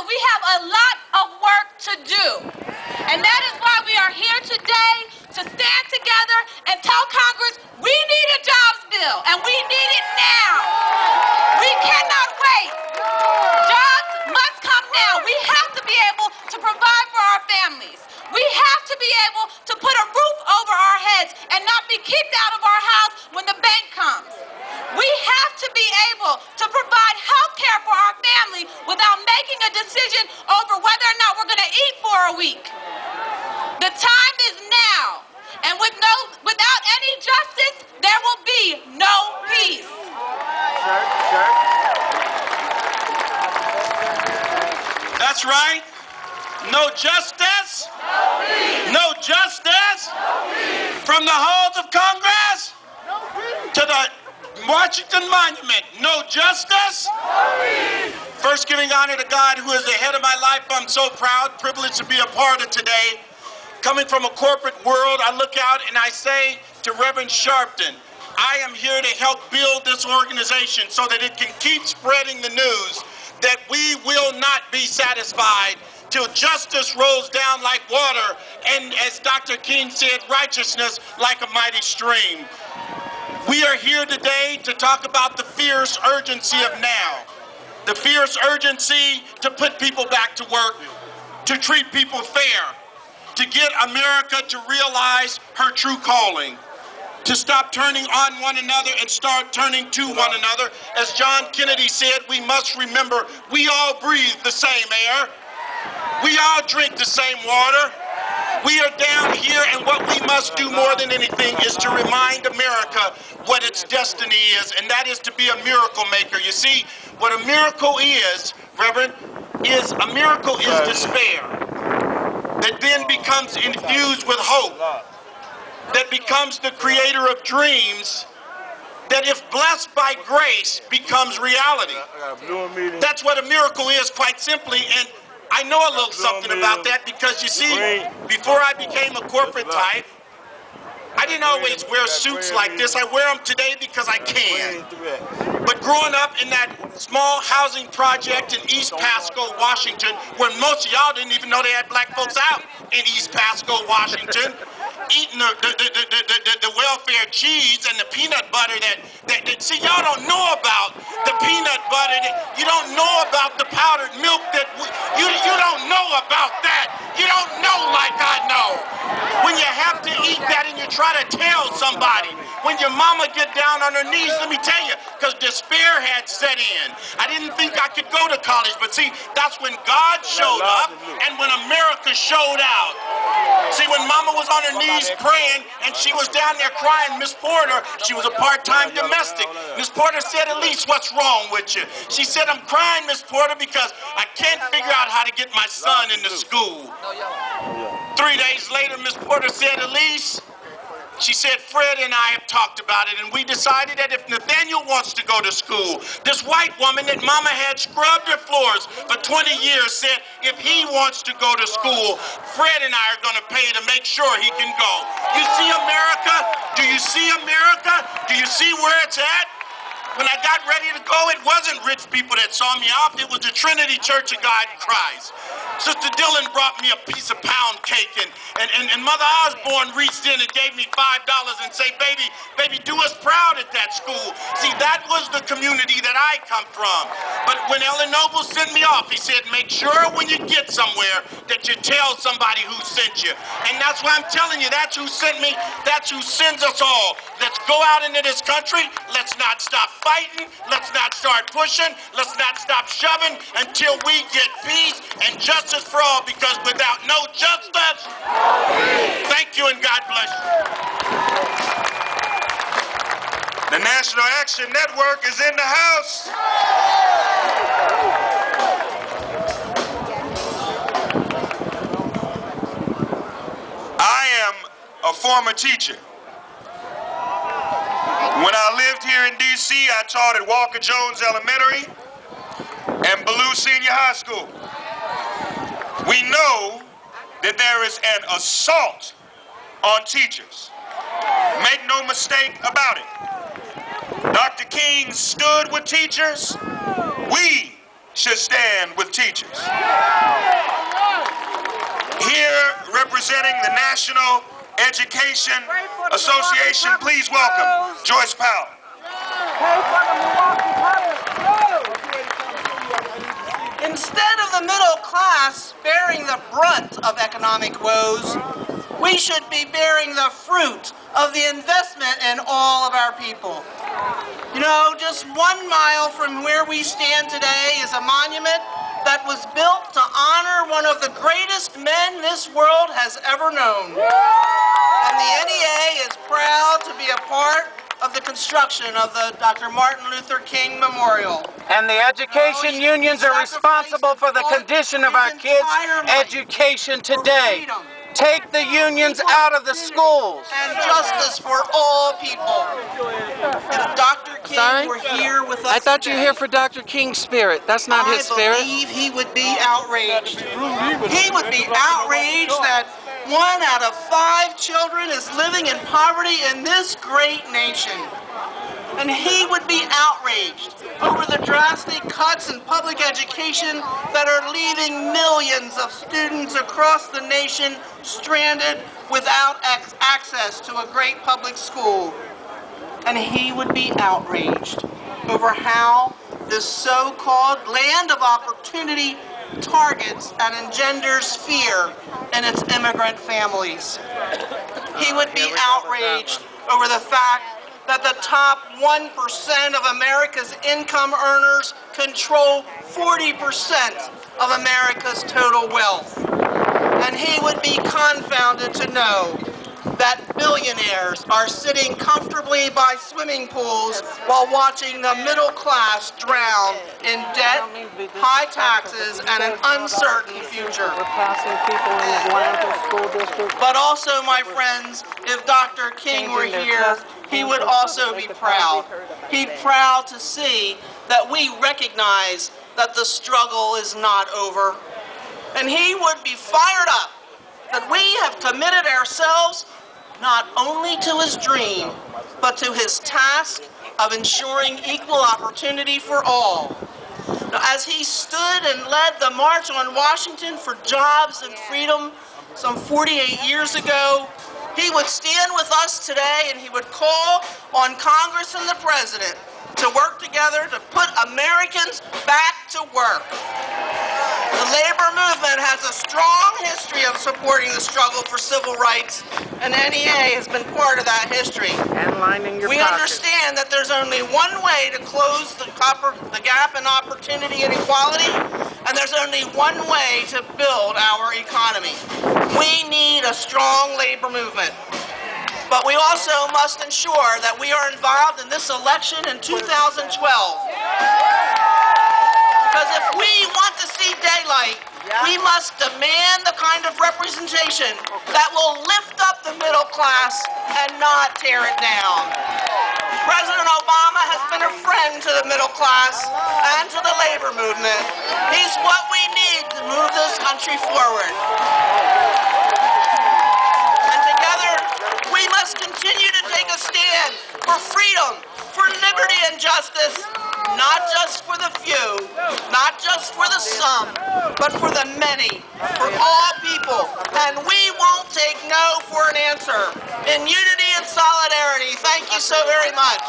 we have a lot of work to do. And that is why we are here today to stand together and tell Congress we need a jobs bill, and we need it now. We cannot wait. Jobs must come now. We have to be able to provide for our families. We have to be able to put a roof over our heads and not be kicked out of our house when the bank comes. We have to be able to provide health care for our family without making a decision over whether or not we're going to eat for a week. The time is now. And without any justice, there will be no peace. That's right. No justice. No peace. No justice. No peace. From the halls of Congress to the Washington Monument. No justice. No peace. First, giving honor to God, who is the head of my life. I'm so proud, privileged to be a part of today. Coming from a corporate world, I look out and I say to Reverend Sharpton, I am here to help build this organization so that it can keep spreading the news that we will not be satisfied till justice rolls down like water, and as Dr. King said, righteousness like a mighty stream. We are here today to talk about the fierce urgency of now. The fierce urgency to put people back to work, to treat people fair, to get America to realize her true calling, to stop turning on one another and start turning to one another. As John Kennedy said, we must remember we all breathe the same air. We all drink the same water. We are down here, and what we must do more than anything is to remind America what its destiny is, and that is to be a miracle maker. You see, what a miracle is, Reverend, is a miracle is despair that then becomes infused with hope, that becomes the creator of dreams, that if blessed by grace becomes reality. That's what a miracle is, quite simply, and I know a little something about that because, you see, before I became a corporate type, I didn't always wear suits like this. I wear them today because I can. But growing up in that small housing project in East Pasco, Washington, where most of y'all didn't even know they had black folks out in East Pasco, Washington, eating the welfare cheese and the peanut butter that see, y'all don't know about the peanut butter, you don't know about the powdered milk that you don't know about that. You don't know like I know. When you have to eat that and you try to tell somebody, when your mama get down on her knees, let me tell you, because despair had set in. I didn't think I could go to college, but see, that's when God showed up and when America showed out. See, when mama was on her knees praying and she was down there crying, Miss Porter, she was a part-time domestic. Miss Porter said, Elise, what's wrong with you? She said, I'm crying, Miss Porter, because I can't figure out how to get my son into school. 3 days later, Miss Porter said, Elise, she said, Fred and I have talked about it, and we decided that if Nathaniel wants to go to school, this white woman that mama had scrubbed her floors for 20 years said, if he wants to go to school, Fred and I are going to pay to make sure he can go. You see America? Do you see America? Do you see where it's at? When I got ready to go, it wasn't rich people that saw me off. It was the Trinity Church of God in Christ. Sister Dillon brought me a piece of pound cake, and Mother Osborne reached in and gave me $5 and said, baby, do us proud at that school. See, that was the community that I come from. But when Ellen Noble sent me off, he said, make sure when you get somewhere that you tell somebody who sent you. And that's why I'm telling you, that's who sent me, that's who sends us all. Let's go out into this country. Let's not stop fighting. Let's not start pushing. Let's not stop shoving until we get peace and justice for all, because without no justice, thank you and God bless you. The National Action Network is in the house. I am a former teacher. When I lived here in D.C., I taught at Walker Jones Elementary and Ballou Senior High School. We know that there is an assault on teachers. Make no mistake about it. Dr. King stood with teachers. We should stand with teachers. Here, representing the National Education Association, please welcome Joyce Powell. Instead of the middle class bearing the brunt of economic woes, we should be bearing the fruit of the investment in all of our people. You know, just 1 mile from where we stand today is a monument that was built to honor one of the greatest men this world has ever known. And the NEA is proud to be a part of the construction of the Dr. Martin Luther King Memorial. And the education unions are responsible for the condition of our kids' education today. Take the unions out of the schools. And justice for all people. If Dr. King were here with us I thought you were here today, for Dr. King's spirit. That's not his spirit. I believe he would be outraged. He would be outraged that 1 out of 5 children is living in poverty in this great nation. And he would be outraged over the drastic cuts in public education that are leaving millions of students across the nation stranded without access to a great public school. And he would be outraged over how this so-called land of opportunity targets and engenders fear in its immigrant families. He would be outraged over the fact that the top 1% of America's income earners control 40% of America's total wealth. And he would be confounded to know that billionaires are sitting comfortably by swimming pools while watching the middle class drown in debt, high taxes, and an uncertain future. But also, my friends, if Dr. King were here, he would also be proud. He'd be proud to see that we recognize that the struggle is not over. And he would be fired up that we have committed ourselves not only to his dream, but to his task of ensuring equal opportunity for all. Now, as he stood and led the March on Washington for Jobs and Freedom some 48 years ago, he would stand with us today and he would call on Congress and the President to work together to put Americans back to work. The labor movement has a strong history of supporting the struggle for civil rights, and NEA has been part of that history. And lining your We pockets. understand that there's only one way to close the gap in opportunity and equality, and there's only one way to build our economy. We need a strong labor movement. But we also must ensure that we are involved in this election in 2012. Because if we want to see daylight, we must demand the kind of representation that will lift up the middle class and not tear it down. President Obama has been a friend to the middle class and to the labor movement. He's what we need to move this country forward. And together, we must continue to take a stand for freedom, for liberty and justice, not just for the few, not just for the some, but for the many, for all people. And we won't take no for an answer. In unity and solidarity, thank you so very much.